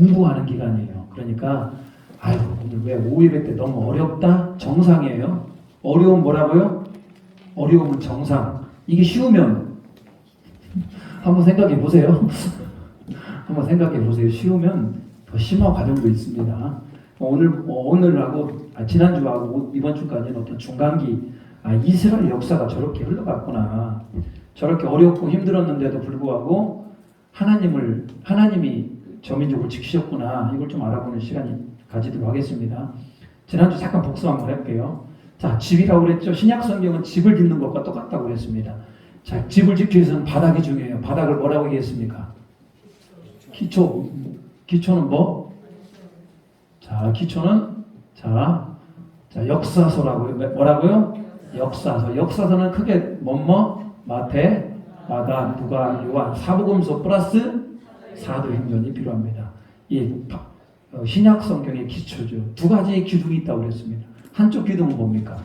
공부하는 기간이에요. 그러니까 아유 오늘 왜 5일회 때 너무 어렵다? 정상이에요. 어려움 뭐라고요? 어려움은 정상. 이게 쉬우면 한번 생각해 보세요. 한번 생각해 보세요. 쉬우면 더 심화 과정도 있습니다. 오늘하고 지난주하고 이번 주까지는 어떤 중간기, 이스라엘 역사가 저렇게 흘러갔구나. 저렇게 어렵고 힘들었는데도 불구하고 하나님이 저민족을 지키셨구나. 이걸 좀 알아보는 시간이 가지도록 하겠습니다. 지난주 잠깐 복수 한번 할게요. 자, 집이라고 그랬죠. 신약 성경은 집을 짓는 것과 똑같다고 그랬습니다. 자, 집을 짓기 위해서는 바닥이 중요해요. 바닥을 뭐라고 얘기했습니까? 기초. 기초는 뭐? 자, 기초는 역사서라고요. 뭐라고요? 역사서. 역사서는 크게 마태, 마가, 누가, 요한, 사복음서 플러스 사도행전이 필요합니다. 이 신약 성경의 기초죠. 두 가지의 기둥이 있다고 그랬습니다. 한쪽 기둥은 뭡니까?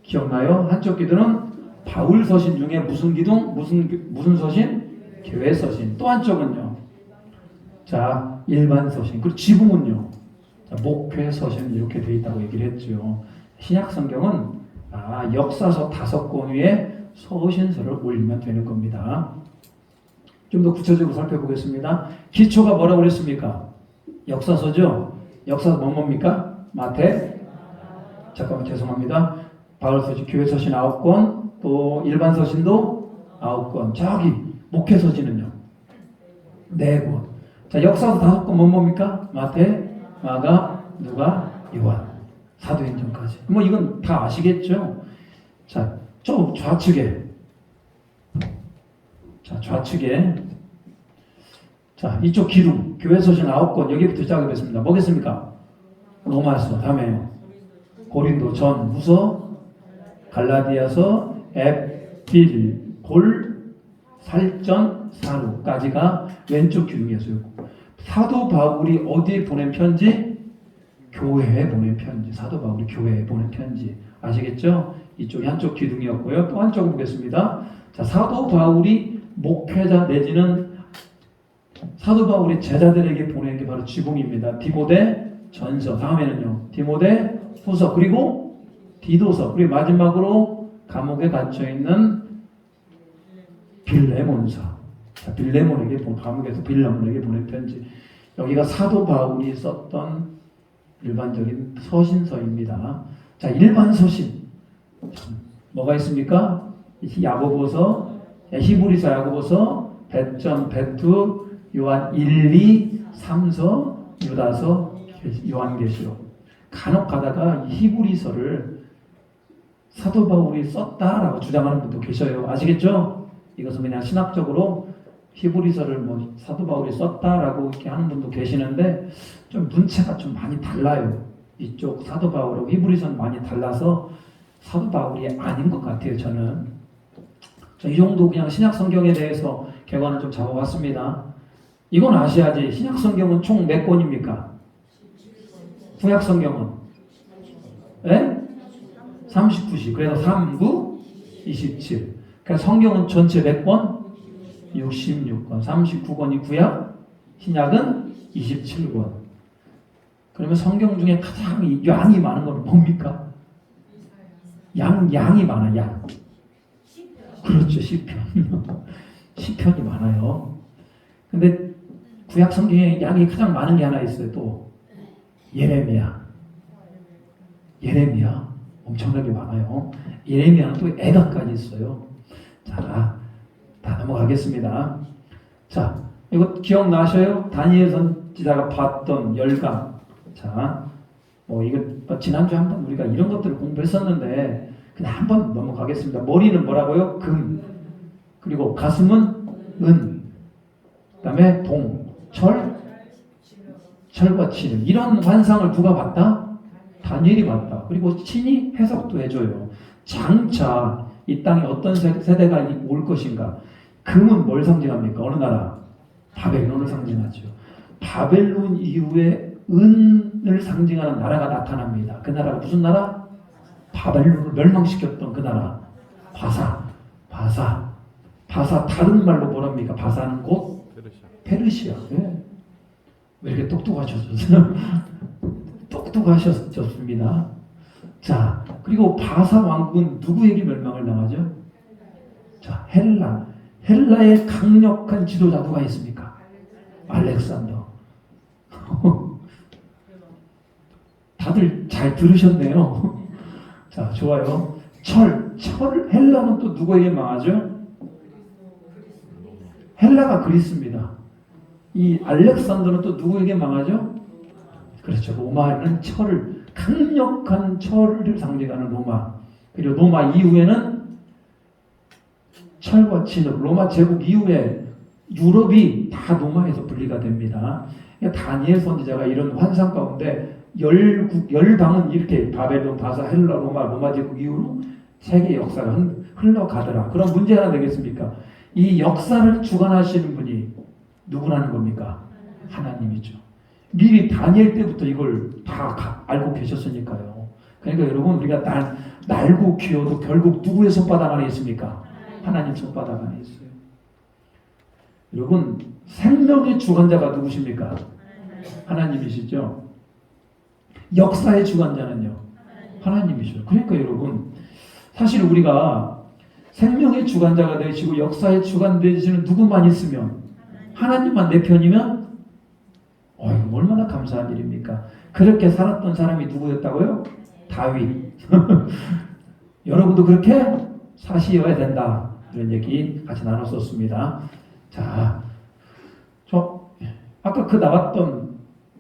기억나요? 한쪽 기둥은 바울 서신 중에 무슨 기둥? 무슨 서신? 교회 서신. 또 한쪽은요. 자, 일반 서신. 그리고 지붕은요. 자, 목회 서신 이렇게 돼 있다고 얘기를 했죠. 신약 성경은 역사서 5권 위에 서신서를 올리면 되는 겁니다. 좀 더 구체적으로 살펴보겠습니다. 기초가 뭐라고 그랬습니까? 역사서죠. 역사서 뭡니까? 마태. 잠깐만 죄송합니다. 바울 서신, 교회 서신 9권, 또 일반 서신도 9권. 저기 목회 서신은요. 4권. 자, 역사서 5권 뭡니까? 마태, 마가, 누가, 요한. 사도행전까지. 뭐 이건 다 아시겠죠? 자, 저 좌측에. 자, 좌측에. 자, 이쪽 기둥. 교회 서신 9권. 여기부터 시작하겠습니다. 뭐겠습니까? 로마서. 다음에요. 고린도 전, 후서, 갈라디아서, 에필, 골, 살전, 사로까지가 왼쪽 기둥이었어요. 사도 바울이 어디에 보낸 편지? 교회에 보낸 편지. 사도 바울이 교회에 보낸 편지. 아시겠죠? 이쪽이 한쪽 기둥이었고요. 또 한쪽 보겠습니다. 자, 사도 바울이 목회자 내지는 사도 바울이 제자들에게 보낸 게 바로 지붕입니다. 디모데 전서. 다음에는요. 디모데 후서. 그리고 디도서. 그리고 마지막으로 감옥에 갇혀있는 빌레몬서. 자, 감옥에서 빌레몬에게 보낸 편지. 여기가 사도 바울이 썼던 일반적인 서신서입니다. 자, 일반 서신. 뭐가 있습니까? 야고보서, 히브리서, 야고보서, 배전, 베투, 요한 1, 2, 3서, 유다서, 요한계시록. 간혹 가다가 히브리서를 사도 바울이 썼다라고 주장하는 분도 계셔요. 아시겠죠? 이것은 그냥 신학적으로 히브리서를 사도 바울이 썼다라고 이렇게 하는 분도 계시는데 좀 문체가 좀 많이 달라요. 이쪽 사도 바울하고 히브리서는 많이 달라서 사도 바울이 아닌 것 같아요. 저는 이 정도 그냥 신약 성경에 대해서 개관을 좀 잡아봤습니다. 이건 아셔야지. 신약 성경은 총 몇 권입니까? 구약 성경은 39시. 그래서 3, 9, 27. 그러니까 성경은 전체 몇 권? 66권. 39권이 구약, 신약은 27권. 그러면 성경 중에 가장 양이 많은 건 뭡니까? 양이 많아, 양. 그렇죠, 시편. 시편이 많아요. 근데 구약 성경에 양이 가장 많은 게 하나 있어요, 또. 예레미야. 엄청나게 많아요. 예레미야는 또 애가까지 있어요. 자, 다 넘어가겠습니다. 자, 이거 기억나셔요? 다니엘 선지자가 봤던 열강. 자, 이거 지난주에 한번 우리가 이런 것들을 공부했었는데 그냥 한번 넘어가겠습니다. 머리는 뭐라고요? 금. 그리고 가슴은 은. 그 다음에 동, 철과 칠. 이런 환상을 누가 봤다? 다니엘이 봤다. 그리고 친히 해석도 해줘요. 장차 이 땅에 어떤 세대가 올 것인가. 금은 뭘 상징합니까? 어느 나라? 바벨론을 상징하죠. 바벨론 이후에 은을 상징하는 나라가 나타납니다. 그 나라가 무슨 나라? 바벨론을 멸망시켰던 그 나라. 바사. 다른 말로 뭐랍니까? 바사는 곧 페르시아. 네. 왜 이렇게 똑똑하셨어요? 똑똑하셨습니다. 자, 그리고 바사 왕국은 누구에게 멸망을 당하죠? 자, 헬라. 헬라의 강력한 지도자 누가 있습니까? 알렉산더. 다들 잘 들으셨네요. 자, 좋아요. 헬라는 또 누구에게 망하죠? 헬라가 그리스입니다. 이 알렉산더는 또 누구에게 망하죠? 그렇죠. 로마는 강력한 철을 상징하는 로마. 그리고 로마 이후에는 철과 진흙, 로마 제국 이후에 유럽이 다 로마에서 분리가 됩니다. 다니엘 선지자가 이런 환상 가운데 열방은 이렇게 바벨론, 바사, 헬라, 로마 제국 이후로 세계 역사가 흘러가더라. 그럼 문제 하나 되겠습니까? 이 역사를 주관하시는 분이 누구라는 겁니까? 하나님이죠. 미리 다니엘 때부터 이걸 다 알고 계셨으니까요. 그러니까 여러분, 우리가 날고 기어도 결국 누구의 손바닥 안에 있습니까? 하나님 손바닥 안에 있어요. 여러분, 생명의 주관자가 누구십니까? 하나님이시죠. 역사의 주관자는요? 하나님이죠. 그러니까 여러분, 사실 우리가 생명의 주관자가 되시고 역사의 주관 되시는 누구만 있으면, 하나님만 내 편이면 이거 얼마나 감사한 일입니까? 그렇게 살았던 사람이 누구였다고요? 다윗. 여러분도 그렇게 사시어야 된다. 이런 얘기 같이 나눴었습니다. 자, 아까 나왔던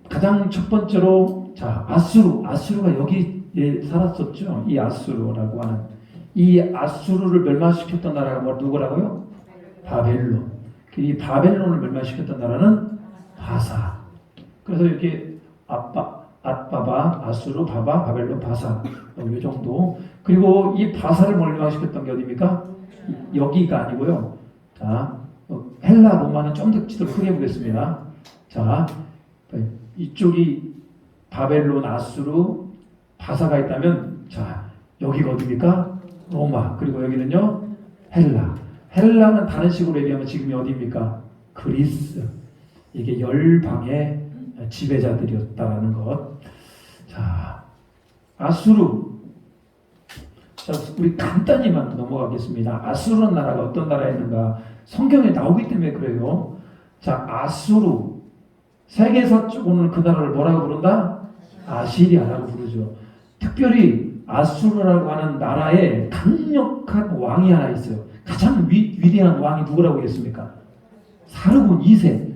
가장 첫 번째로, 자, 아수르가 여기에 살았었죠. 이 아수르라고 하는, 이 아수르를 멸망시켰던 나라가 누구라고요? 바벨론. 이 바벨론을 멸망시켰던 나라는 바사. 그래서 이렇게 앗바바, 아수르, 바바, 바벨론, 바사, 이 정도. 그리고 이 바사를 멸망시켰던 게 어디입니까? 여기가 아니고요. 자, 헬라, 로마는 좀 더 지도를 크게 보겠습니다. 자, 이쪽이 바벨론, 아수르, 바사가 있다면, 자, 여기가 어디입니까? 로마. 그리고 여기는요, 헬라. 헬라는 다른 식으로 얘기하면 지금이 어디입니까? 그리스. 이게 열방의 지배자들이었다는 것. 자, 아수르. 자, 우리 간단히만 넘어가겠습니다. 아수르는 나라가 어떤 나라였는가? 성경에 나오기 때문에 그래요. 자, 아수르. 세계사 쪽으로는 그 나라를 뭐라고 부른다? 아시리아라고 부르죠. 특별히 아수르라고 하는 나라에 강력한 왕이 하나 있어요. 가장 위대한 왕이 누구라고 했습니까? 사르곤 2세.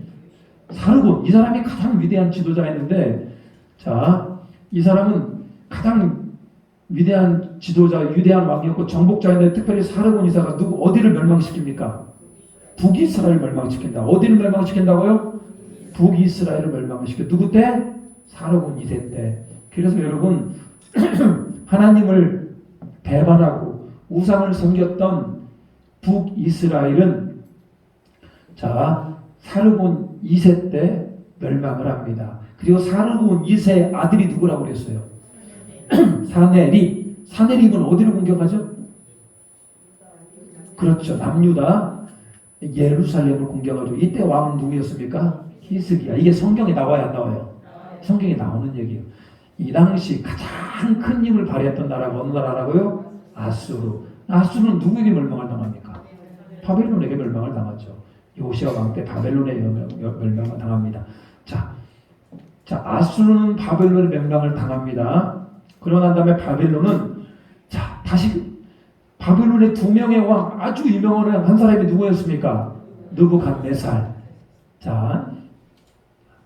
사르곤, 이 사람이 가장 위대한 지도자였는데, 자, 이 사람은 가장 위대한 지도자, 위대한 왕이었고 정복자였는데, 특별히 사르곤 이사가 어디를 멸망시킵니까? 북이스라엘을 멸망시킨다. 어디를 멸망시킨다고요? 북이스라엘을 멸망시켜. 누구 때? 사르곤 2세 때. 그래서 여러분, 하나님을 배반하고 우상을 섬겼던 북이스라엘은, 자, 사르곤 2세 때 멸망을 합니다. 그리고 사르곤 2세 아들이 누구라고 그랬어요? 사네립. 사네립은 어디를 공격하죠? 그렇죠. 남유다 예루살렘을 공격하죠. 이때 왕은 누구였습니까? 히스기야. 이게 성경에 나와야 안 나와요? 성경에 나오는 얘기예요. 이 당시 가장 큰 힘을 발휘했던 나라가 어느 나라라고요? 아수르. 아수르는 누구에게 멸망을 당합니까? 바벨론에게 멸망을 당하죠. 요시아 왕 때 바벨론에 멸망을 당합니다. 자, 아수르는 바벨론의 멸망을 당합니다. 그러고 난 다음에 바벨론은, 자, 다시 바벨론의 두 명의 왕, 아주 유명한 한 사람이 누구였습니까? 느부갓네살. 자,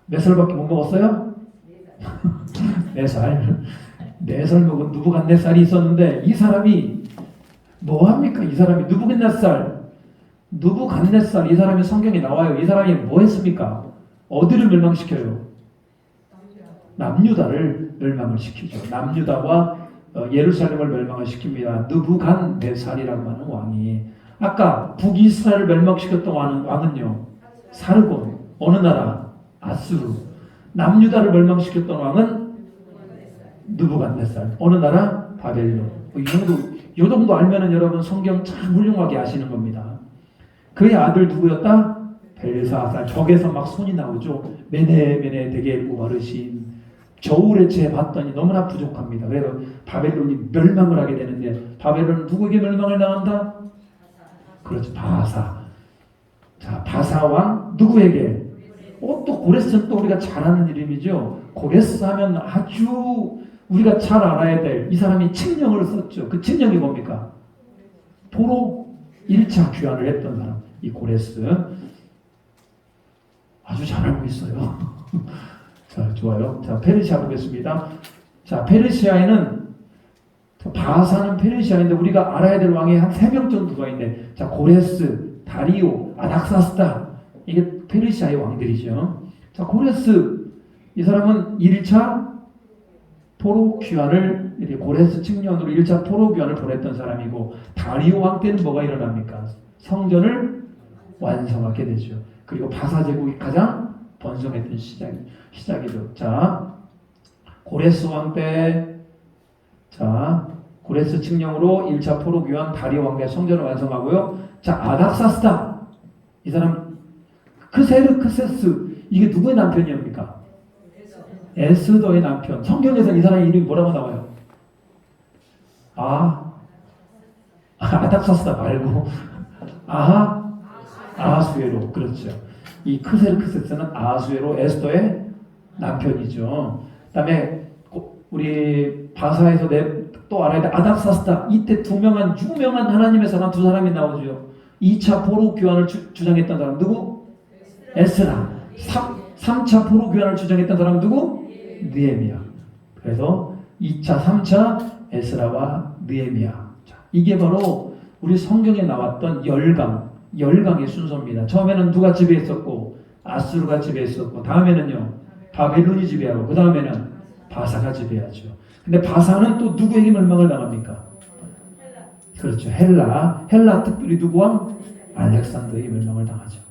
몇 살밖에 못 먹었어요? 4살. 4살 먹은 느부갓네살이 있었는데, 이 사람이 뭐합니까? 이 사람이 느부갓네살, 이 사람이 성경에 나와요. 이 사람이 뭐 했습니까? 어디를 멸망시켜요? 남유다를 멸망을 시키죠. 남유다와 예루살렘을 멸망을 시킵니다. 느부갓네살이라고 하는 왕이. 아까 북이스라엘을 멸망시켰던 왕은요, 사르곤. 어느 나라? 아수르. 남유다를 멸망시켰던 왕은 느부갓네살. 어느 나라? 바벨론. 이 정도 알면은 여러분 성경 참 훌륭하게 아시는 겁니다. 그의 아들 누구였다? 벨사살 벽에서 막 손이 나오죠. 메네 되게 오바르신 저울에 재봤더니 너무나 부족합니다. 그래서 바벨론이 멸망을 하게 되는데 바벨론은 누구에게 멸망을 당한다? 그렇죠. 바사. 자, 바사 왕 누구에게? 또 고레스는 또 우리가 잘 아는 이름이죠. 고레스 하면 아주 우리가 잘 알아야 될 이 사람이 칙령을 썼죠. 그 칙령이 뭡니까? 포로 1차 귀환을 했던 사람. 이 고레스. 아주 잘 알고 있어요. 자, 좋아요. 자, 페르시아 보겠습니다. 자, 페르시아에는 바사는 페르시아인데 우리가 알아야 될 왕이 한 3명 정도가 있네. 자, 고레스, 다리오, 아닥사스다. 이게 페르시아의 왕들이죠. 자, 고레스 이 사람은 1차 포로 귀환을 이렇게 고레스 측년으로 1차 포로 귀환을 보냈던 사람이고 다리오 왕 때는 뭐가 일어납니까? 성전을 완성하게 되죠. 그리고 바사 제국이 가장 번성했던 시작이죠. 자, 고레스 왕 때, 자, 고레스 측령으로 1차 포로 귀환 다리오 왕의 성전을 완성하고요. 자, 아닥사스다. 이 사람 크세르크세스 이게 누구의 남편이옵니까? 에스더의 남편. 성경에서 이 사람의 이름이 뭐라고 나와요? 아닥사스다 말고 아하수에로. 그렇죠. 이 크세르크세스는 아하수에로 에스더의 남편이죠. 그다음에 우리 바사에서 또 알아야 돼. 아닥사스다. 이때 유명한 하나님의 사람 두 사람이 나오죠. 2차 포로 교환을 주장했던 사람 누구? 에스라. 3차 포로 교환을 주장했던 사람 누구? 느헤미야. 그래서 2차, 3차 에스라와 느헤미야. 이게 바로 우리 성경에 나왔던 열강의 순서입니다. 처음에는 누가 지배했었고 아수르가 지배했었고 다음에는요 바벨론이 지배하고 그 다음에는 바사가 지배하죠. 근데 바사는 또 누구에게 멸망을 당합니까? 그렇죠. 헬라 특별히 누구 왕? 알렉산더에게 멸망을 당하죠.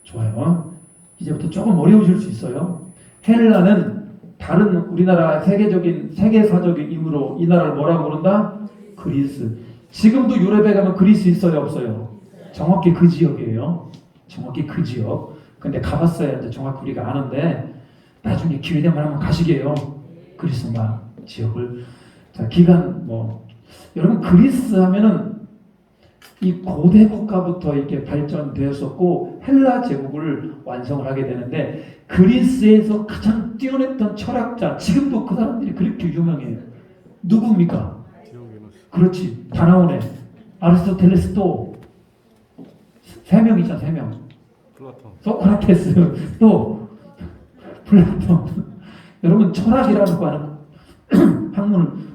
좋아요. 이제부터 조금 어려워질 수 있어요. 헬라는 다른 우리나라 세계사적인 이유로 이 나라를 뭐라고 부른다? 그리스. 지금도 유럽에 가면 그리스 있어요, 없어요? 정확히 그 지역이에요. 정확히 그 지역. 근데 가봤어야 이제 정확히 우리가 아는데 나중에 기회 되면 한번 가시게요. 그리스마 지역을. 자, 기간 여러분 그리스 하면은 이 고대 국가부터 이렇게 발전되었었고 헬라 제국을 완성을 하게 되는데 그리스에서 가장 뛰어냈던 철학자 지금도 그 사람들이 그렇게 유명해요. 누구입니까? 그렇지. 다 나오네. 아리스토텔레스 또 3명이잖아. 3명. 플라톤. 소크라테스 또 플라톤. 여러분 철학이라는 거 하는 학문은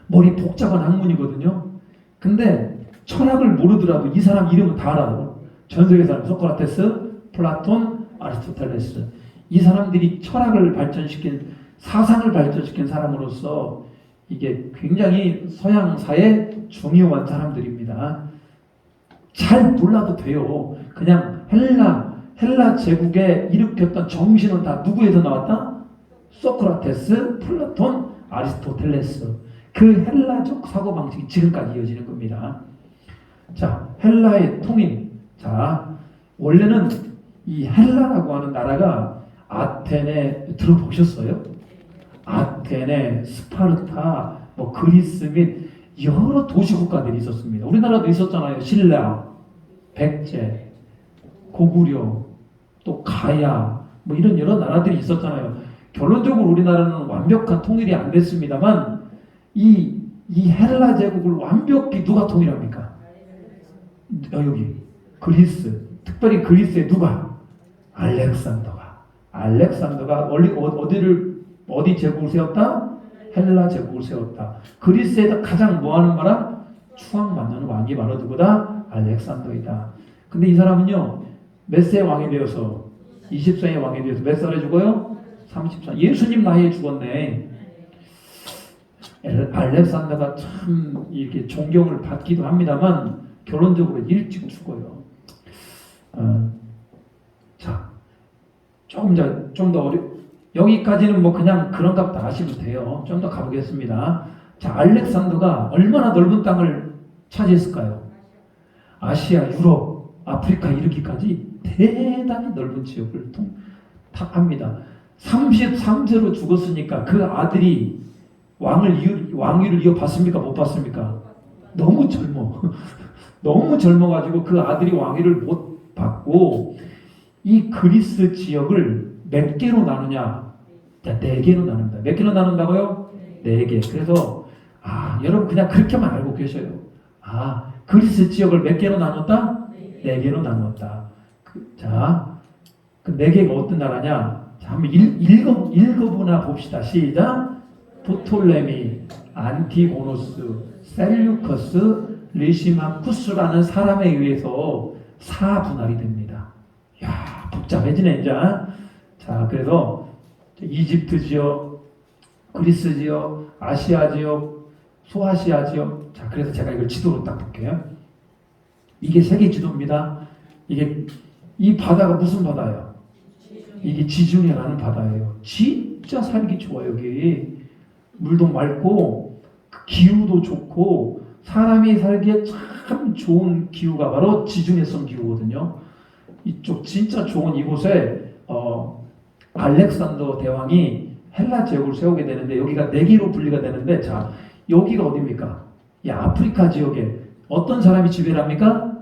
머리 복잡한 학문이거든요. 근데 철학을 모르더라도 이 사람 이름은 다 알아요. 전 세계 사람 소크라테스, 플라톤, 아리스토텔레스. 이 사람들이 철학을 발전시킨 사상을 발전시킨 사람으로서 이게 굉장히 서양사의 중요한 사람들입니다. 잘 몰라도 돼요. 그냥 헬라 제국에 일으켰던 정신은 다 누구에서 나왔다? 소크라테스, 플라톤, 아리스토텔레스. 그 헬라적 사고방식이 지금까지 이어지는 겁니다. 자, 헬라의 통일. 자, 원래는 이 헬라라고 하는 나라가 아테네 들어보셨어요? 아테네, 스파르타, 그리스 및 여러 도시국가들이 있었습니다. 우리나라도 있었잖아요. 신라, 백제, 고구려, 또 가야, 이런 여러 나라들이 있었잖아요. 결론적으로 우리나라는 완벽한 통일이 안 됐습니다만 이 헬라 제국을 완벽히 누가 통일합니까? 여기 그리스, 특별히 그리스의 누가? 알렉산더가 어디 제국을 세웠다? 헬라 제국을 세웠다. 그리스에서 가장 뭐하는 거라? 추앙받는 왕이 바로 누구다? 알렉산더이다. 근데 이 사람은요 몇 세 왕이 되어서 20세의 왕이 되어서 몇 살에 죽어요? 30살. 예수님 나이에 죽었네. 알렉산더가 참 이렇게 존경을 받기도 합니다만 결론적으로 일찍 죽어요. 자, 좀 더 여기까지는 그냥 그런갑다 하시면 돼요. 좀 더 가보겠습니다. 자, 알렉산더가 얼마나 넓은 땅을 차지했을까요? 아시아, 유럽, 아프리카 이르기까지 대단히 넓은 지역을 합니다. 33세로 죽었으니까 그 아들이 왕위를 이어받습니까? 못 받습니까? 너무 젊어. 너무 젊어가지고 그 아들이 왕위를 못 받고 이 그리스 지역을 몇 개로 나누냐? 네 개로 나눕니다. 몇 개로 나눈다고요? 네 개. 그래서 여러분 그냥 그렇게만 알고 계셔요. 그리스 지역을 몇 개로 나눴다? 네 개로 나눴다. 그 네 개가 어떤 나라냐? 자, 한번 읽어보나 봅시다. 시작. 프톨레미, 안티고노스, 셀류커스, 리시마쿠스라는 사람에 의해서 4분할이 됩니다. 야, 복잡해지네, 이제. 자, 그래서 이집트 지역, 그리스 지역, 아시아 지역, 소아시아 지역. 자, 그래서 제가 이걸 지도로 딱 볼게요. 이게 세계 지도입니다. 이 바다가 무슨 바다예요? 이게 지중해라는 바다예요. 진짜 살기 좋아, 여기. 물도 맑고, 기후도 좋고, 사람이 살기에 참 좋은 기후가 바로 지중해성 기후거든요. 이쪽 진짜 좋은 이곳에, 알렉산더 대왕이 헬라 제국을 세우게 되는데, 여기가 네 개로 분리가 되는데, 자, 여기가 어디입니까? 이 아프리카 지역에 어떤 사람이 지배를 합니까?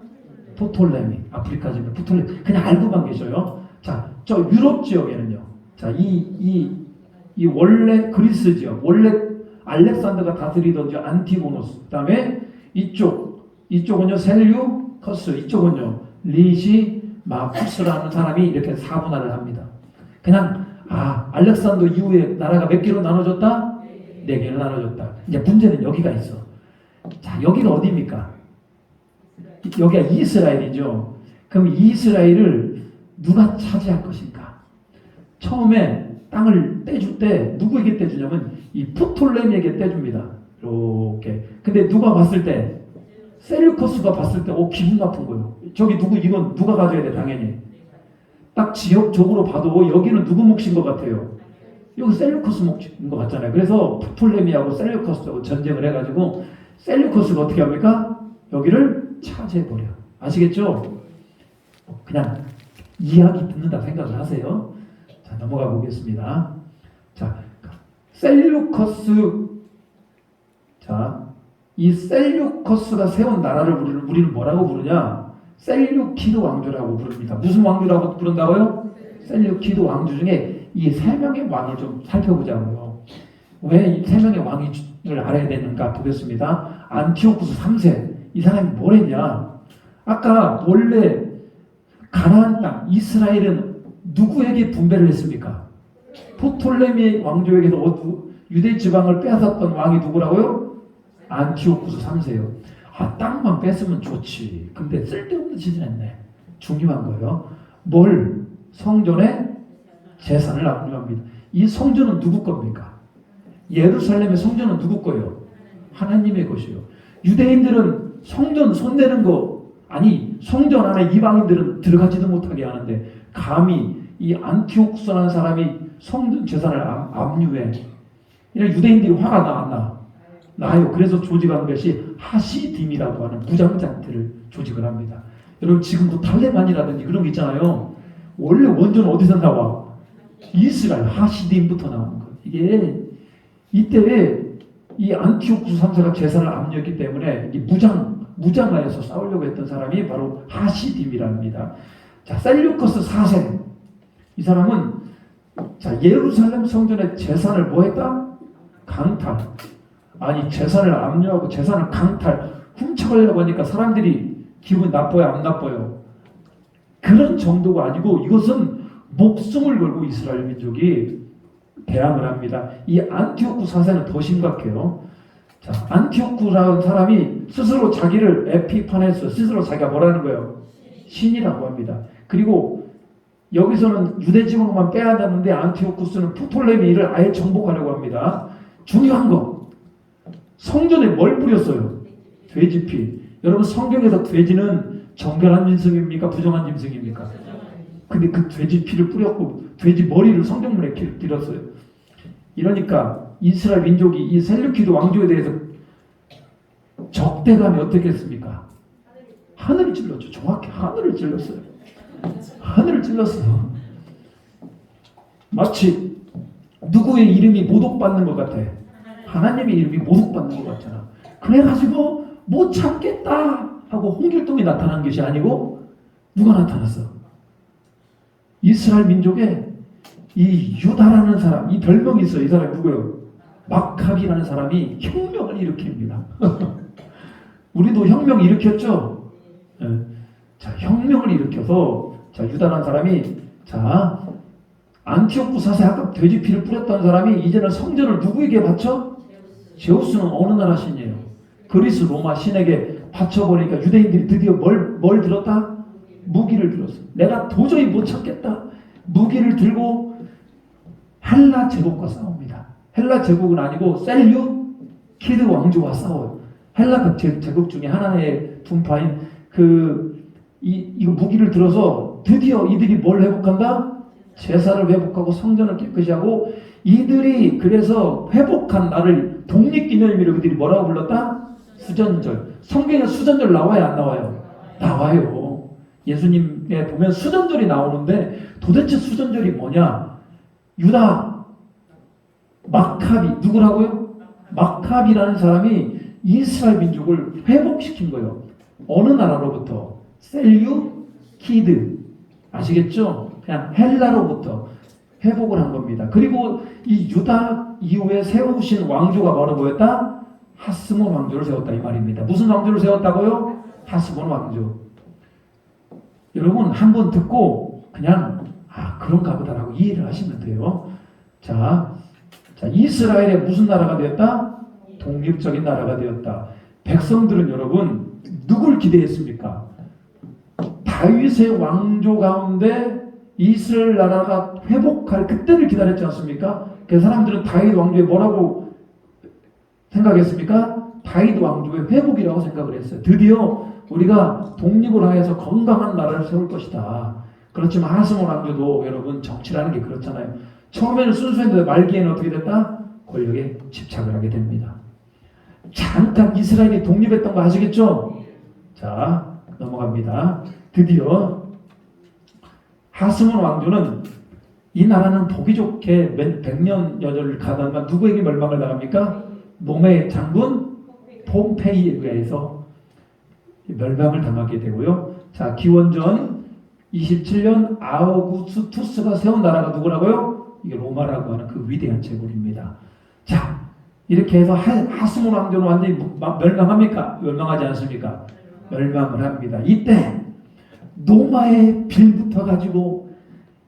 프톨레미. 아프리카 지역에 프톨레미. 그냥 알고만 계셔요. 자, 저 유럽 지역에는요. 자, 이 원래 그리스 지역, 원래 알렉산더가 다스리던 지 안티고노스. 그 다음에 이쪽은요, 셀류커스. 이쪽은요, 리시마쿠스라는 사람이 이렇게 4분할을 합니다. 그냥, 알렉산더 이후에 나라가 몇 개로 나눠졌다? 네 개로 나눠졌다. 이제 문제는 여기가 있어. 자, 여기가 어디입니까? 여기가 이스라엘이죠. 그럼 이스라엘을 누가 차지할 것인가? 처음에 땅을 떼줄 때 누구에게 떼주냐면 이 프톨레미에게 떼줍니다. 이렇게. 근데 누가 봤을 때 셀류커스가 봤을 때 기분 나쁜 거예요. 저기 이건 누가 가져야 돼? 당연히. 딱 지역적으로 봐도 여기는 누구 몫인 것 같아요? 여기 셀류커스 몫인 것 같잖아요. 그래서 프톨레미하고 셀류커스하고 전쟁을 해가지고 셀류커스가 어떻게 합니까? 여기를 차지해버려. 아시겠죠? 그냥 이야기 듣는다 생각을 하세요. 자, 넘어가 보겠습니다. 자, 셀류커스. 자, 이 셀류커스가 세운 나라를 우리는 뭐라고 부르냐? 셀류키드 왕조라고 부릅니다. 무슨 왕조라고 부른다고요? 셀류키드 왕조 중에 이 세 명의 왕을 좀 살펴보자고요. 왜 이 세 명의 왕을 알아야 되는가 보겠습니다. 안티오쿠스 3세. 이 사람이 뭘 했냐? 아까 원래 가나안 땅, 이스라엘은 누구에게 분배를 했습니까? 프톨레미 왕조에게서 유대 지방을 빼앗았던 왕이 누구라고요? 안티오쿠스 3세요. 땅만 뺐으면 좋지. 근데 쓸데없는 짓을 했네. 중요한 거예요. 성전에 재산을 압류합니다. 이 성전은 누구 겁니까? 예루살렘의 성전은 누구 거예요? 하나님의 것이요. 유대인들은 성전 손대는 거, 성전 안에 이방인들은 들어가지도 못하게 하는데 감히 이 안티오쿠스라는 사람이 성전 재산을 압류해. 이런 유대인들이 화가 나, 안 나? 나요. 그래서 조직하는 것이 하시딤이라고 하는 무장장터를 조직을 합니다. 여러분 지금도 탈레반이라든지 그런 거 있잖아요. 원래 원조는 어디서 나와? 이스라엘 하시딤부터 나오는 거. 이때 이 안티오쿠스 3세가 재산을 압류했기 때문에 무장하여서 싸우려고 했던 사람이 바로 하시딤이랍니다. 자, 셀류커스 4세. 이 사람은 예루살렘 성전의 재산을 뭐 했다? 강탈. 재산을 압류하고 재산을 훔쳐가려고 하니까 사람들이 기분 나빠요, 안 나빠요? 그런 정도가 아니고 이것은 목숨을 걸고 이스라엘 민족이 대항을 합니다. 이 안티오쿠 4세는 더 심각해요. 자, 안티오쿠라는 사람이 스스로 자기를 에피파네스, 스스로 자기가 뭐라는 거예요? 신이라고 합니다. 그리고 여기서는 유대 지방만 빼앗았는데 안티오쿠스는 프톨레미를 아예 정복하려고 합니다. 중요한 거, 성전에 뭘 뿌렸어요? 돼지피. 여러분 성경에서 돼지는 정결한 짐승입니까? 부정한 짐승입니까? 근데 그 돼지 피를 뿌렸고 돼지 머리를 성경문에 길었어요. 이러니까 이스라엘 민족이 이 셀류키드 왕조에 대해서 적대감이 어떻게 했습니까? 하늘을 찔렀죠. 정확히 하늘을 찔렀어요. 하늘을 찔렀어. 마치 누구의 이름이 모독받는 것 같아. 하나님의 이름이 모독받는 것 같잖아. 그래가지고 못 참겠다 하고 홍길동이 나타난 것이 아니고 누가 나타났어? 이스라엘 민족에 이 유다라는 사람, 이 별명이 있어요. 이 사람이 누구예요? 막합이라는 사람이 혁명을 일으킵니다. 우리도 혁명 일으켰죠? 네. 자, 혁명을 일으켜서, 자, 유다라는 사람이, 자, 안티오쿠 사사에 아까 돼지 피를 뿌렸던 사람이 이제는 성전을 누구에게 바쳐? 제우스는 어느 나라 신이에요? 그리스 로마 신에게 바쳐버리니까 유대인들이 드디어 뭘 들었다? 무기를 들었어. 내가 도저히 못 참겠다. 무기를 들고 헬라 제국과 싸웁니다. 헬라 제국은 아니고 셀류키드 왕조와 싸워요. 헬라 제국 중에 하나의 분파인 이거 무기를 들어서 드디어 이들이 뭘 회복한다? 제사를 회복하고 성전을 깨끗이 하고 이들이 그래서 회복한 날을 독립기념일로 그들이 뭐라고 불렀다? 수전절. 성경에 수전절 나와요, 안 나와요? 나와요. 예수님에 보면 수전절이 나오는데 도대체 수전절이 뭐냐? 유다 막합이 누구라고요? 막합이라는 사람이 이스라엘 민족을 회복시킨 거예요. 어느 나라로부터? 셀류키드 아시겠죠? 그냥 헬라로부터 회복을 한 겁니다. 그리고 이 유다 이후에 세우신 왕조가 바로 뭐였다? 하스몬 왕조를 세웠다 이 말입니다. 무슨 왕조를 세웠다고요? 하스몬 왕조. 여러분 한번 듣고 그냥 그런가 보다라고 이해를 하시면 돼요. 자, 이스라엘의 무슨 나라가 되었다? 독립적인 나라가 되었다. 백성들은 여러분 누굴 기대했습니까? 다윗의 왕조 가운데 이스라엘 나라가 회복할 그때를 기다렸지 않습니까? 그 사람들은 다윗 왕조에 뭐라고 생각했습니까? 다윗 왕조의 회복이라고 생각을 했어요. 드디어 우리가 독립을 하여서 건강한 나라를 세울 것이다. 그렇지만 하스몬 왕조도 여러분 정치라는 게 그렇잖아요. 처음에는 순수했는데 말기에는 어떻게 됐다? 권력에 집착을 하게 됩니다. 잠깐 이스라엘이 독립했던 거 아시겠죠? 자, 넘어갑니다. 드디어 하스몬 왕조는 이 나라는 보기 좋게 100년여를 가다가 누구에게 멸망을 당합니까? 로마의 장군 폼페이에 의해서 멸망을 당하게 되고요. 자, 기원전 27년 아우구스투스가 세운 나라가 누구라고요? 이게 로마라고 하는 그 위대한 제국입니다. 자, 이렇게 해서 하스몬 왕조는 완전히 멸망합니까? 멸망하지 않습니까? 멸망을 합니다. 이때 노마의 빌부터 가지고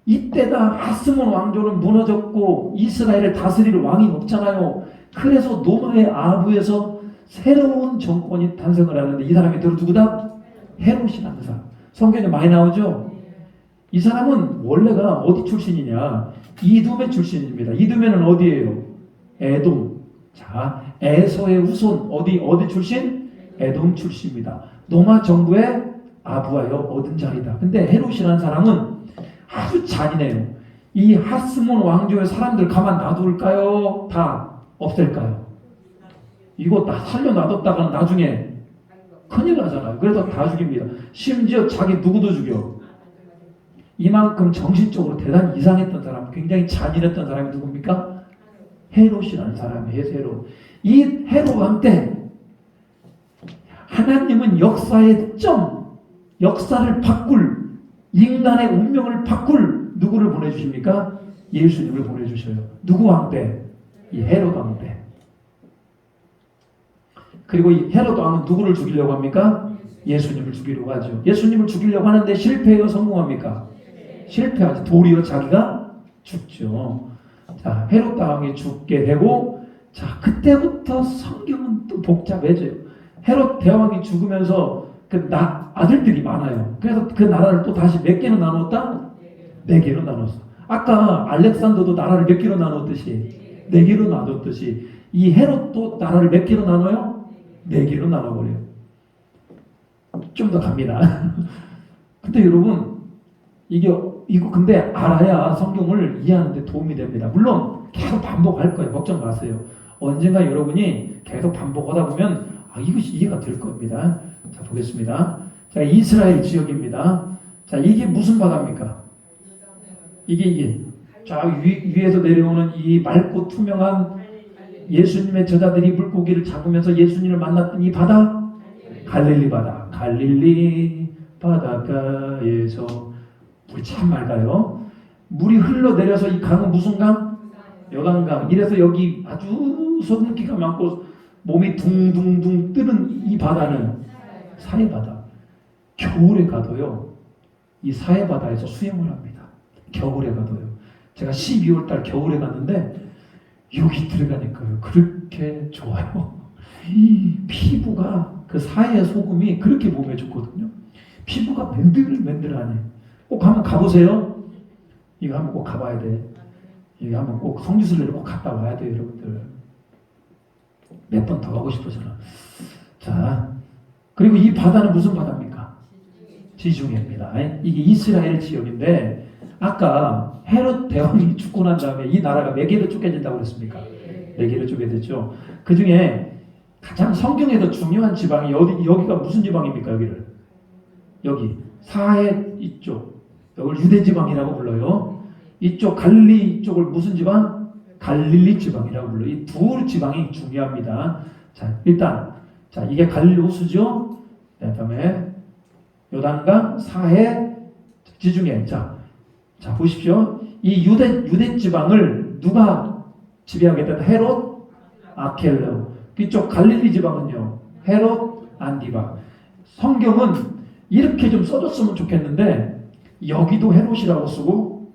이때가 하스몬 왕조는 무너졌고 이스라엘을 다스릴 왕이 없잖아요. 그래서 노마의 아부에서 새로운 정권이 탄생을 하는데 이 사람이 누구다? 헤롯이라는 사람. 성경에 많이 나오죠? 이 사람은 원래가 어디 출신이냐? 이두메 출신입니다. 이두메는 어디예요? 에돔. 자, 에서의 후손 어디 출신? 에돔 출신입니다. 노마 정부의 아부하여 얻은 자리다. 근데 헤롯이라는 사람은 아주 잔인해요. 이 하스몬 왕조의 사람들 가만 놔둘까요? 다 없앨까요? 이거 다 살려놔뒀다가 나중에 큰일 나잖아요. 그래서 다 죽입니다. 심지어 자기 누구도 죽여. 이만큼 정신적으로 대단히 이상했던 사람, 굉장히 잔인했던 사람이 누굽니까? 헤롯이라는 사람이에요. 헤롯. 이 헤롯 왕 때 하나님은 역사의 역사를 바꿀, 인간의 운명을 바꿀 누구를 보내주십니까? 예수님을 보내주셔요. 누구 왕 때? 이 헤롯 왕 때. 그리고 이 헤롯 왕은 누구를 죽이려고 합니까? 예수님을 죽이려고 하죠. 예수님을 죽이려고 하는데 실패해요? 성공합니까? 실패하지. 도리어 자기가 죽죠. 자, 헤롯 왕이 죽게 되고, 자, 그때부터 성경은 또 복잡해져요. 헤롯 대왕이 죽으면서 아들들이 많아요. 그래서 그 나라를 또 다시 몇 개로 나누었다? 4개로 나눴어. 아까 알렉산더도 나라를 몇 개로 나눴듯이 4개로 나눴듯이 이 헤롯도 나라를 몇 개로 나눠요? 4개로 나눠버려요. 좀 더 갑니다. 근데 여러분 이거 근데 알아야 성경을 이해하는 데 도움이 됩니다. 물론 계속 반복할 거예요. 걱정 마세요. 언젠가 여러분이 계속 반복하다 보면 이것이 이해가 될 겁니다. 자, 보겠습니다. 자, 이스라엘 지역입니다. 자, 이게 무슨 바다입니까? 이게 자, 위에서 내려오는 이 맑고 투명한 예수님의 제자들이 물고기를 잡으면서 예수님을 만났던 이 바다, 갈릴리 바다. 갈릴리 바닷가에서 물이 참 맑아요. 물이 흘러내려서 이 강은 무슨 강? 요단강. 이래서 여기 아주 소금기가 많고 몸이 둥둥둥 뜨는 이 바다는 사해바다. 겨울에 가도요, 이 사해바다에서 수영을 합니다. 겨울에 가도요. 제가 12월 달 겨울에 갔는데 여기 들어가니까요, 그렇게 좋아요. 이 피부가 그 사해 소금이 그렇게 몸에 좋거든요. 피부가 맨들맨들하네. 꼭 한번 가보세요. 이거 한번 꼭 가봐야 돼. 이거 한번 꼭 성지순례를 꼭 갔다 와야 돼요, 여러분들. 몇 번 더 가고 싶어서는. 자, 그리고 이 바다는 무슨 바다입니까? 지중해입니다. 이게 이스라엘 지역인데, 아까 헤롯 대왕이 죽고 난 다음에 이 나라가 몇 개로 쪼개진다고 그랬습니까? 네 개로 쪼개졌죠. 그 중에 가장 성경에서 중요한 지방이 여기가 무슨 지방입니까? 여기 사해 이쪽, 이걸 유대 지방이라고 불러요. 이쪽 갈릴리 쪽을 무슨 지방? 갈릴리 지방이라고 불러요. 이 두 지방이 중요합니다. 자, 일단 자, 이게 갈릴리 호수죠. 그다음에 요단강, 사해, 지중해. 자, 보십시오. 이 유대 지방을 누가 지배하겠다? 헤롯 아켈레오. 이쪽 갈릴리 지방은요, 헤롯 안디바. 성경은 이렇게 좀 써줬으면 좋겠는데, 여기도 헤롯이라고 쓰고,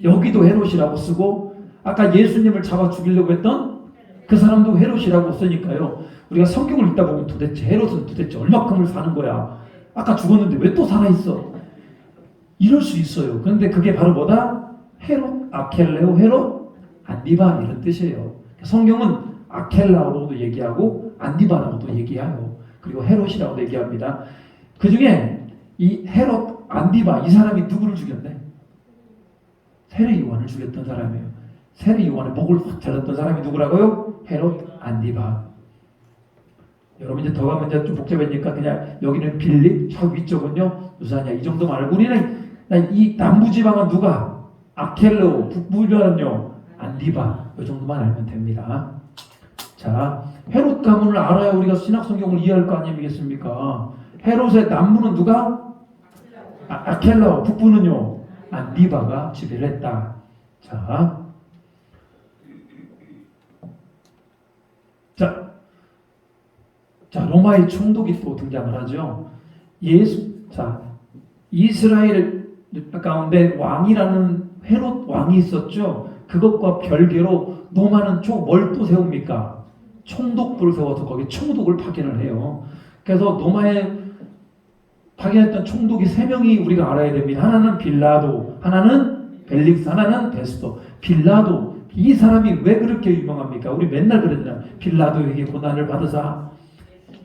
여기도 헤롯이라고 쓰고, 아까 예수님을 잡아 죽이려고 했던 그 사람도 헤롯이라고 쓰니까요, 우리가 성경을 읽다 보면 도대체 헤롯은 도대체 얼마큼을 사는 거야? 아까 죽었는데 왜 또 살아있어? 이럴 수 있어요. 그런데 그게 바로 뭐다? 헤롯 아켈레오, 헤롯 안디바, 이런 뜻이에요. 성경은 아켈라오로도 얘기하고 안디바라고도 얘기하고, 그리고 헤롯이라고도 얘기합니다. 그 중에 이 헤롯 안디바, 이 사람이 누구를 죽였네? 세례 요한을 죽였던 사람이에요. 세례 요한의 목을 확 잘랐던 사람이 누구라고요? 헤롯 안디바. 여러분 이제 더 가면 이제 좀 복잡하니까 그냥 여기는 빌립, 저 위쪽은요 누사냐, 이 정도만 알고, 우리는 이 남부지방은 누가? 아켈레오, 북부지방은요 안디바. 이 정도만 알면 됩니다. 자, 헤롯 가문을 알아야 우리가 신약성경을 이해할 거 아니겠습니까? 헤롯의 남부는 누가? 아켈레오, 북부는요 안디바가 지배를 했다. 자, 로마의 총독이 또 등장을 하죠. 이스라엘 가운데 왕이라는 헤롯 왕이 있었죠. 그것과 별개로 로마는 뭘 또 세웁니까? 총독부를 세워서 거기 총독을 파견을 해요. 그래서 로마에 파견했던 총독이 3명이 우리가 알아야 됩니다. 하나는 빌라도, 하나는 벨릭스, 하나는 베스도. 빌라도, 이 사람이 왜 그렇게 유명합니까? 우리 맨날 그러잖아요. 빌라도에게 고난을 받으사.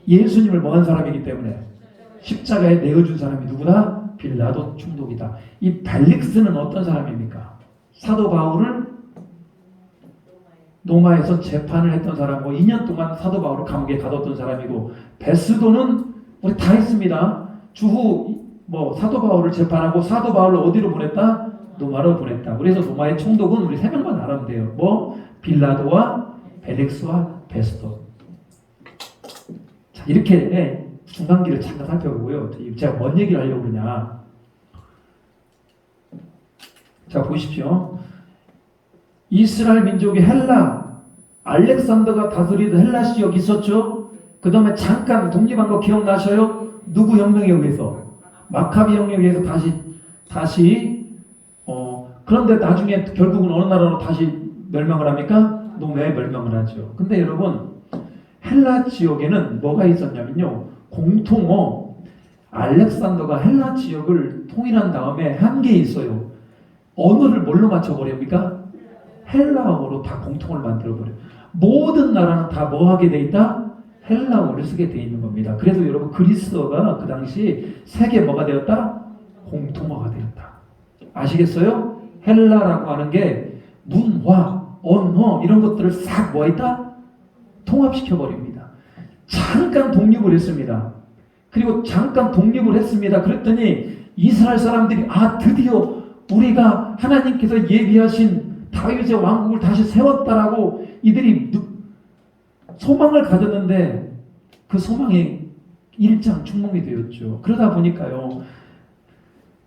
예수님을 뭐한 사람이기 때문에 십자가에 내어준 사람이 누구다? 빌라도 총독이다. 이 벨릭스는 어떤 사람입니까? 사도 바울을 로마에서 재판을 했던 사람이고 2년 동안 사도 바울을 감옥에 가뒀던 사람이고, 베스도는 우리 다 있습니다. 주후 사도 바울을 재판하고 사도 바울을 어디로 보냈다? 로마로 보냈다. 그래서 로마의 총독은 우리 3명만 알아면 돼요. 빌라도와 벨릭스와 베스도. 자, 이렇게 중간기를 잠깐 살펴보고요. 제가 뭔 얘기를 하려고 그러냐. 자, 보십시오. 이스라엘 민족이 헬라, 알렉산더가 다스리던 헬라 지역이 있었죠. 그 다음에 잠깐 독립한 거 기억나셔요? 누구 혁명에 의해서? 마카비 혁명에 의해서 다시 그런데 나중에 결국은 어느 나라로 다시 멸망을 합니까? 노매에 멸망을 하죠. 근데 여러분, 헬라 지역에는 뭐가 있었냐면요, 알렉산더가 헬라 지역을 통일한 다음에 한 게 있어요. 언어를 뭘로 맞춰버립니까? 헬라어로 다 공통을 만들어버려요. 모든 나라는 다 뭐 하게 돼 있다? 헬라어를 쓰게 돼 있는 겁니다. 그래서 여러분, 그리스어가 그 당시 세계 뭐가 되었다? 공통어가 되었다. 아시겠어요? 헬라라고 하는 게 문화, 언어 이런 것들을 싹 뭐있다? 통합시켜버립니다. 잠깐 독립을 했습니다. 그리고 잠깐 독립을 했습니다. 그랬더니 이스라엘 사람들이 드디어 우리가 하나님께서 예비하신 다윗의 왕국을 다시 세웠다라고 이들이 소망을 가졌는데 그 소망이 일장춘몽이 되었죠. 그러다 보니까요.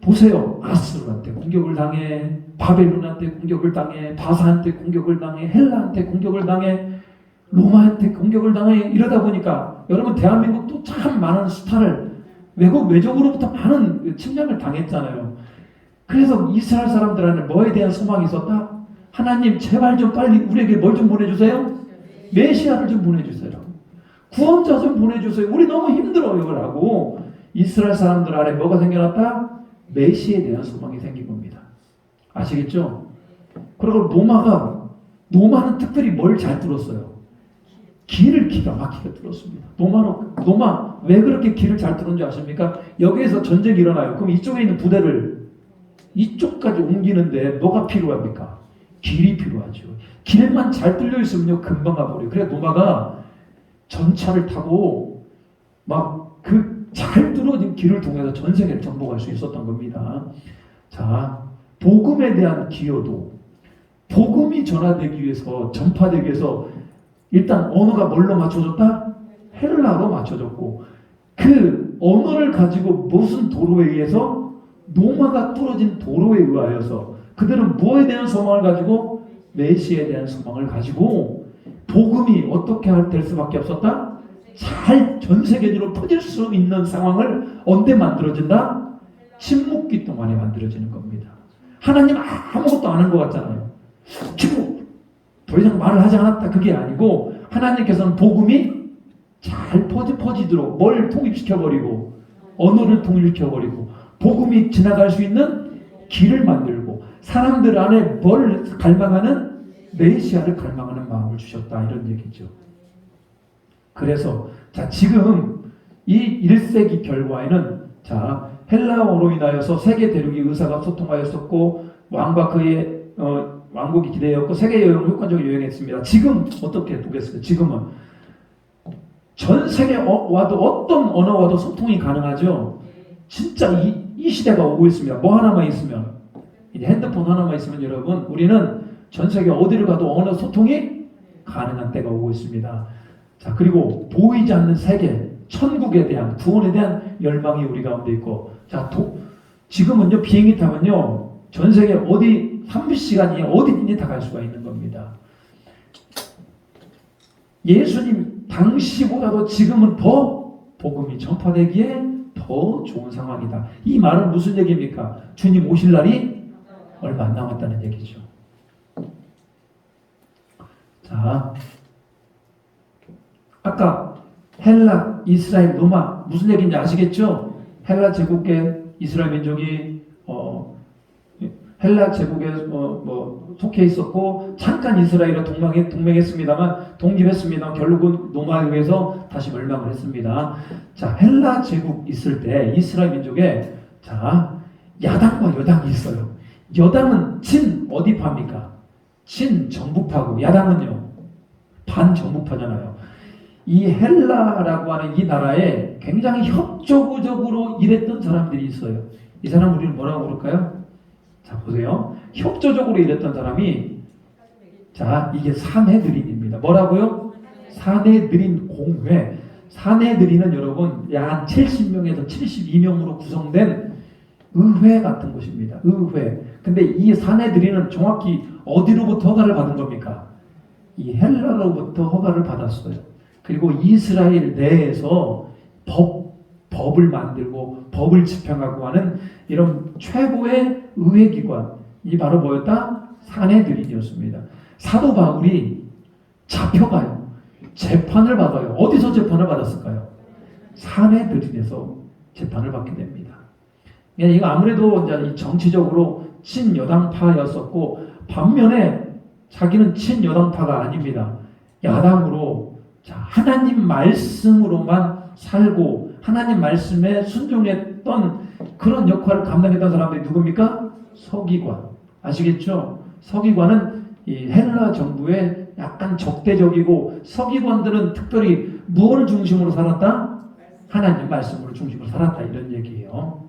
보세요. 아스루한테 공격을 당해, 바벨론한테 공격을 당해, 바사한테 공격을 당해, 헬라한테 공격을 당해, 로마한테 공격을 당해. 이러다 보니까 여러분 대한민국도 참 많은 수탈을 외적으로부터 많은 침략을 당했잖아요. 그래서 이스라엘 사람들 안에 뭐에 대한 소망이 있었다? 하나님 제발 좀 빨리 우리에게 뭘 좀 보내주세요. 메시아를 좀 보내주세요. 구원자 좀 보내주세요. 우리 너무 힘들어요. 라고 이스라엘 사람들 안에 뭐가 생겨났다? 메시아에 대한 소망이 생긴 겁니다. 아시겠죠? 그리고 노마는 특별히 뭘 잘 들었어요? 길을 기가 막히게 들었습니다. 노마 왜 그렇게 길을 잘 들었는지 아십니까? 여기에서 전쟁이 일어나요. 그럼 이쪽에 있는 부대를 이쪽까지 옮기는데 뭐가 필요합니까? 길이 필요하죠. 길만 잘 뚫려 있으면요 금방 가버려요. 그래서 노마가 전차를 타고 막 그 잘 뚫어진 길을 통해서 전 세계를 정복할 수 있었던 겁니다. 자, 복음에 대한 기여도, 복음이 전화되기 위해서, 전파되기 위해서 일단 언어가 뭘로 맞춰졌다? 헬라로 맞춰졌고, 그 언어를 가지고 무슨 도로에 의해서 노마가 뚫어진 도로에 의하여서 그들은 무엇에 대한 소망을 가지고? 메시아에 대한 소망을 가지고 복음이 어떻게 될 수밖에 없었다? 잘 전 세계적으로 퍼질 수 있는 상황을 언제 만들어진다? 침묵기 동안에 만들어지는 겁니다. 하나님 아무것도 안 한 것 같잖아요. 침묵. 더 이상 말을 하지 않았다. 그게 아니고 하나님께서는 복음이 잘 퍼지도록 뭘 통일시켜버리고 언어를 통일시켜버리고 복음이 지나갈 수 있는 길을 만들고 사람들 안에 뭘 갈망하는 메시아를 갈망하는 마음을 주셨다. 이런 얘기죠. 그래서 자 지금 이 1세기 결과에는 자 헬라어로 인하여서 세계 대륙이 의사가 소통하였었고 왕과 그의 왕국이 기대였고 세계 여행을 효과적으로 여행했습니다. 지금 어떻게 보겠어요? 지금은 전 세계 와도 어떤 언어와도 소통이 가능하죠. 진짜 이 시대가 오고 있습니다. 뭐 하나만 있으면 이제 핸드폰 하나만 있으면 여러분 우리는 전 세계 어디를 가도 언어 소통이 가능한 때가 오고 있습니다. 자 그리고 보이지 않는 세계 천국에 대한 구원에 대한 열망이 우리 가운데 있고 자 지금은요 비행기 타면요 전 세계 어디 30시간이 어디든지 다 갈 수가 있는 겁니다. 예수님 당시보다도 지금은 더 복음이 전파되기에 더 좋은 상황이다. 이 말은 무슨 얘기입니까? 주님 오실 날이 얼마 안 남았다는 얘기죠. 자, 아까 헬라, 이스라엘, 로마 무슨 얘기인지 아시겠죠? 헬라 제국의 이스라엘 민족이 헬라 제국에 속해 있었고 잠깐 이스라엘과 동맹했습니다만 독립했습니다. 결국은 로마에 의해서 다시 멸망을 했습니다. 자 헬라 제국 있을 때 이스라엘 민족에 자 야당과 여당이 있어요. 여당은 친 어디파입니까? 친 정부파고 야당은요 반정부파잖아요. 이 헬라라고 하는 이 나라에 굉장히 협조적으로 일했던 사람들이 있어요. 이 사람 우리는 뭐라고 부를까요? 자 보세요. 협조적으로 일했던 사람이 자 이게 사내들인입니다. 뭐라고요? 사내들인 공회. 사내들인은 여러분 약 70명에서 72명으로 구성된 의회 같은 곳입니다. 의회. 근데 이 사내들인은 정확히 어디로부터 허가를 받은 겁니까? 이 헬라로부터 허가를 받았어요. 그리고 이스라엘 내에서 법을 만들고 법을 집행하고 하는 이런 최고의 의회기관이 바로 뭐였다? 사내들인이었습니다. 사도 바울이 잡혀가요. 재판을 받아요. 어디서 재판을 받았을까요? 사내들인에서 재판을 받게 됩니다. 이거 아무래도 이제 정치적으로 친여당파였었고 반면에 자기는 친여당파가 아닙니다. 야당으로 자, 하나님 말씀으로만 살고 하나님 말씀에 순종했던 그런 역할을 감당했던 사람들이 누굽니까? 서기관. 아시겠죠? 서기관은 이 헬라 정부의 약간 적대적이고 서기관들은 특별히 무엇을 중심으로 살았다? 하나님 말씀으로 중심으로 살았다 이런 얘기예요.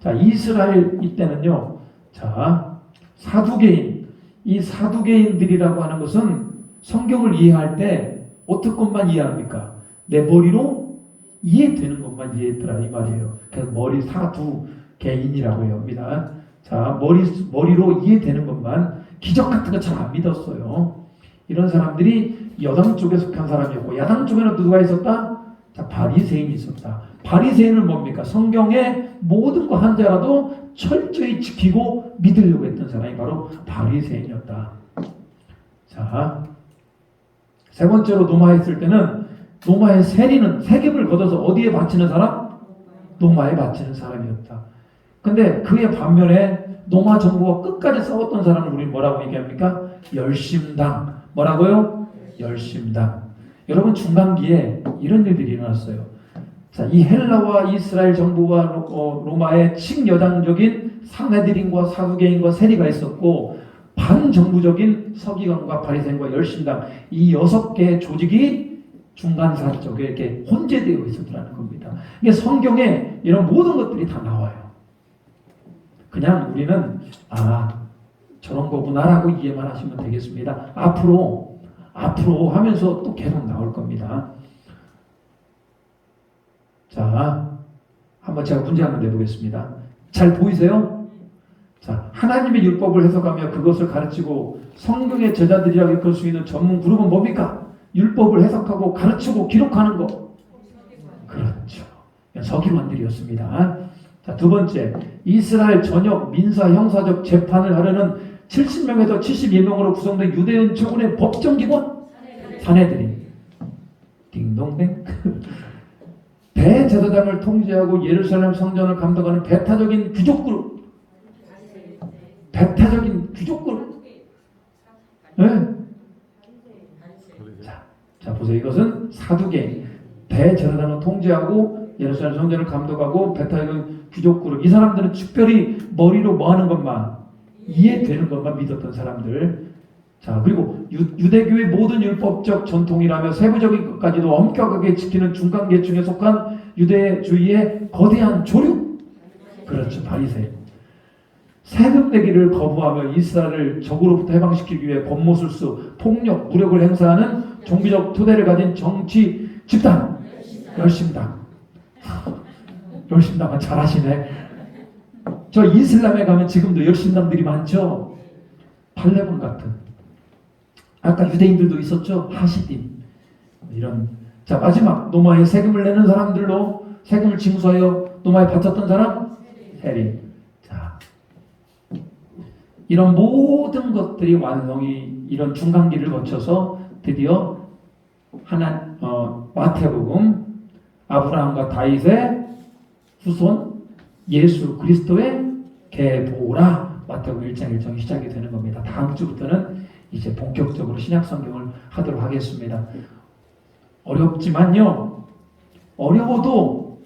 자, 이스라엘 이때는요. 자, 사두개인, 이 사두개인들이라고 하는 것은 성경을 이해할 때 어떤 것만 이해합니까? 내 머리로 이해되는 것만 이해했더라 이 말이에요. 그래서 머리 사두개인이라고 합니다. 자, 머리로 이해되는 것만, 기적 같은 거 잘 안 믿었어요. 이런 사람들이 여당 쪽에 속한 사람이었고, 야당 쪽에는 누가 있었다? 자, 바리새인이 있었다. 바리새인은 뭡니까? 성경의 모든 거 한자라도 철저히 지키고 믿으려고 했던 사람이 바로 바리새인이었다. 자, 세 번째로 노마했을 때는 노마의 세리는 세금을 걷어서 어디에 바치는 사람? 노마에 바치는 사람이었다. 근데 그의 반면에 노마 정부가 끝까지 싸웠던 사람을 우리 뭐라고 얘기합니까? 열심당. 뭐라고요? 열심당. 여러분 중간기에 이런 일들이 일어났어요. 자, 이 헬라와 이스라엘 정부와 로마의 친여당적인 상헤드린과 사두개인과 세리가 있었고, 반정부적인 서기관과 바리새인과 열심당, 이 6개의 조직이 중간사 쪽에 이렇게 혼재되어 있었다는 겁니다. 이게 성경에 이런 모든 것들이 다 나와요. 그냥 우리는 저런 거구나라고 이해만 하시면 되겠습니다. 앞으로 하면서 또 계속 나올 겁니다. 자, 한번 제가 문제 한번 내보겠습니다. 잘 보이세요? 자, 하나님의 율법을 해석하며 그것을 가르치고 성경의 제자들이라고 일컬 수 있는 전문 그룹은 뭡니까? 율법을 해석하고 가르치고 기록하는 거. 그렇죠. 서기관들이었습니다. 자, 두 번째, 이스라엘 전역 민사 형사적 재판을 하려는 70명에서 72명으로 구성된 유대인 최고의 법정기관 사내들이 딩동댕 대제사장을 통제하고 예루살렘 성전을 감독하는 배타적인 귀족그룹. 네? 자, 보세요. 이것은 사두개인, 대제사장을 통제하고 예루살렘 성전을 감독하고 배타적인 귀족그룹. 이 사람들은 특별히 머리로 뭐 하는 것만, 이해되는 것만 믿었던 사람들. 자, 그리고 유대교의 모든 율법적 전통이라며 세부적인 것까지도 엄격하게 지키는 중간계층에 속한 유대주의의 거대한 조류. 그렇죠. 바리새인. 세금 내기를 거부하며 이스라엘을 적으로부터 해방시키기 위해 권모술수, 폭력, 무력을 행사하는 종교적 토대를 가진 정치 집단. 열심당. 열심당은 잘하시네. 저 이슬람에 가면 지금도 열심당들이 많죠. 팔레본 같은. 아까 유대인들도 있었죠. 하시딘. 이런. 자, 마지막 노마에 세금을 내는 사람들로 세금을 징수하여 노마에 바쳤던 사람? 세리. 자, 이런 모든 것들이 완성이 이런 중간기를 거쳐서 드디어 마태복음 아브라함과 다윗의 후손 예수 그리스도의 계보라. 마태복음 1장 1절이 시작이 되는 겁니다. 다음 주부터는 이제 본격적으로 신약 성경을 하도록 하겠습니다. 어렵지만요. 어려워도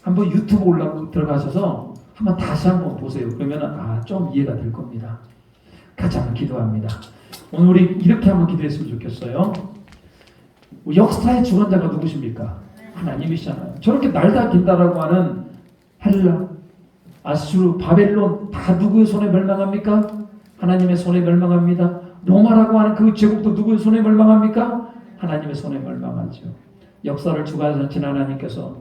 한번 유튜브 들어가셔서 한번 다시 한번 보세요. 그러면 좀 이해가 될 겁니다. 같이 한번 기도합니다. 오늘 우리 이렇게 한번 기도했으면 좋겠어요. 역사의 주관자가 누구십니까? 하나님이시잖아요. 저렇게 날다 긴다라고 하는 헬라, 아수르, 바벨론 다 누구의 손에 멸망합니까? 하나님의 손에 멸망합니다. 로마라고 하는 그 제국도 누구의 손에 멸망합니까? 하나님의 손에 멸망하죠. 역사를 주관하신 하나님께서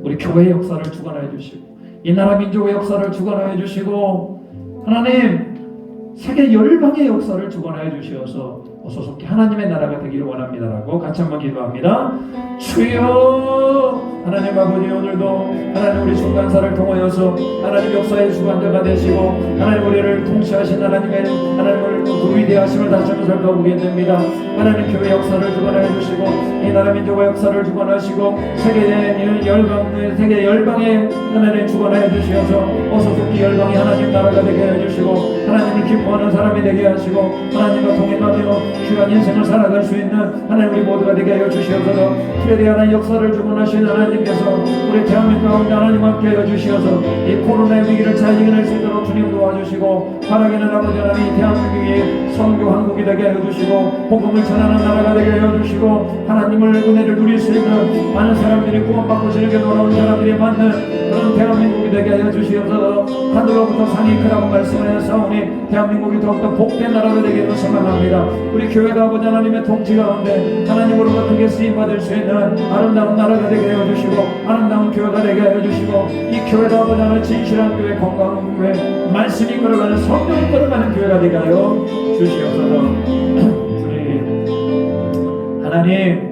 우리 교회의 역사를 주관하여 주시고 이 나라 민족의 역사를 주관하여 주시고 하나님 세계 열방의 역사를 주관하여 주시어서 어서속히 하나님의 나라가 되기를 원합니다라고 같이 한번 기도합니다. 주여 하나님 아버지, 오늘도 하나님 우리 중간사를 통하여서 하나님 역사의 주관자가 되시고 하나님 우리를 통치하신 하나님의 그 위대하심을 다시 한번 살펴보게 됩니다. 하나님 교회 역사를 주관하여 주시고 이 나라 민족의 역사를 주관하시고 세계 열방의 하나님 주관하여 주시어서 어서속히 열방이 하나님 나라가 되게 해주시고 하나님을 기뻐하는 사람이 되게 하시고 하나님과 동행하며 귀한 인생을 살아갈 수 있는 하나님 우리 모두가 되게 하여 주시옵소서. 그에 대한 역사를 주관하신 하나님 하나님께서 우리 대한민국 가운데 하나님 함께 해주시어서 이 코로나의 위기를 잘 이겨낼 수 있도록 주님 도와주시고, 바라기는 아버지 하나님 대한민국이 선교 한국이 되게 해주시고 복음을 전하는 나라가 되게 해주시고, 하나님을 은혜를 누릴 수 있는 많은 사람들이 구원받고 즐겨 돌아온 사람들이 맞는 그런 대한민국이 되게 해주시어서, 하늘로부터 산이 크라고 말씀하셨사오니 대한민국이 더욱더 복된 나라가 되기를 소망합니다. 우리 교회가 아버지 하나님의 통치 가운데 하나님으로부터 크게 쓰임받을 수 있는 아름다운 나라가 되게 해주시고, 아름다운 교회가 되게 해주시고, 이 교회가 아버지 하나님 진실한 교회, 건강한 교회, 말씀이 걸어가는 성령이 걸어가는 교회가 되게 하여 주시옵소서. 하나님,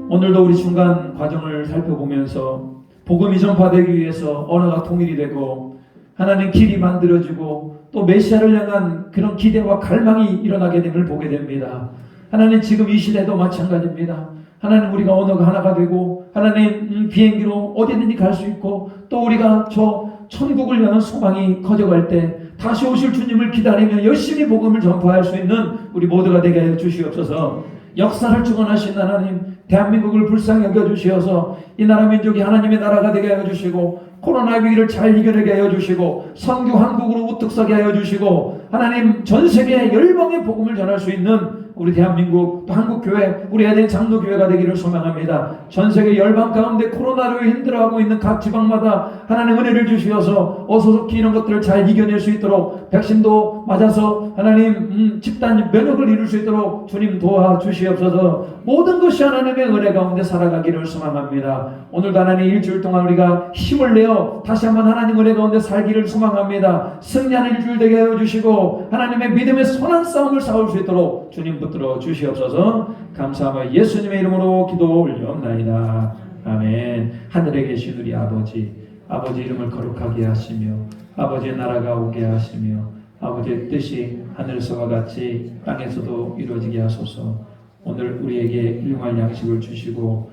오늘도 우리 중간 과정을 살펴보면서 복음이 전파되기 위해서 언어가 통일이 되고 하나님 길이 만들어지고 또 메시아를 향한 그런 기대와 갈망이 일어나게 됨을 보게 됩니다. 하나님, 지금 이 시대도 마찬가지입니다. 하나님, 우리가 언어가 하나가 되고 하나님 비행기로 어디든지 갈 수 있고 또 우리가 저 천국을 향한 소망이 커져갈 때 다시 오실 주님을 기다리며 열심히 복음을 전파할 수 있는 우리 모두가 되게 하여 주시옵소서. 역사를 주관하신 하나님, 대한민국을 불쌍히 여겨주시어서 이 나라 민족이 하나님의 나라가 되게 하여 주시고, 코로나 위기를 잘 이겨내게 하여 주시고, 선교 한국으로 우뚝 서게 하여 주시고, 하나님 전 세계 열방의 복음을 전할 수 있는 우리 대한민국 또 한국교회, 우리 에덴 장로교회가 되기를 소망합니다. 전 세계 열방 가운데 코로나로 힘들어하고 있는 각 지방마다 하나님 은혜를 주시어서 어서 속히 이런 것들을 잘 이겨낼 수 있도록, 백신도 맞아서 하나님 집단 면역을 이룰 수 있도록 주님 도와주시옵소서. 모든 것이 하나님의 은혜 가운데 살아가기를 소망합니다. 오늘도 하나님 일주일 동안 우리가 힘을 내어 다시 한번 하나님 은혜 가운데 살기를 소망합니다. 승리하는 일주일 되게 하여 주시고 하나님의 믿음의 선한 싸움을 싸울 수 있도록 주님 붙들어 주시옵소서. 감사하며 예수님의 이름으로 기도 올려옵나이다. 아멘. 하늘에 계신 우리 아버지, 아버지 이름을 거룩하게 하시며 아버지의 나라가 오게 하시며 아버지의 뜻이 하늘에서와 같이 땅에서도 이루어지게 하소서. 오늘 우리에게 일용할 양식을 주시고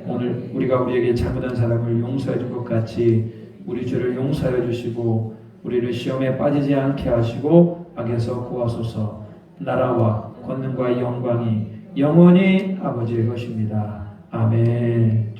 오늘 우리가 우리에게 잘못한 사람을 용서해 준 것 같이 우리 죄를 용서해 주시고 우리를 시험에 빠지지 않게 하시고 악에서 구하소서. 나라와 권능과 영광이 영원히 아버지의 것입니다. 아멘.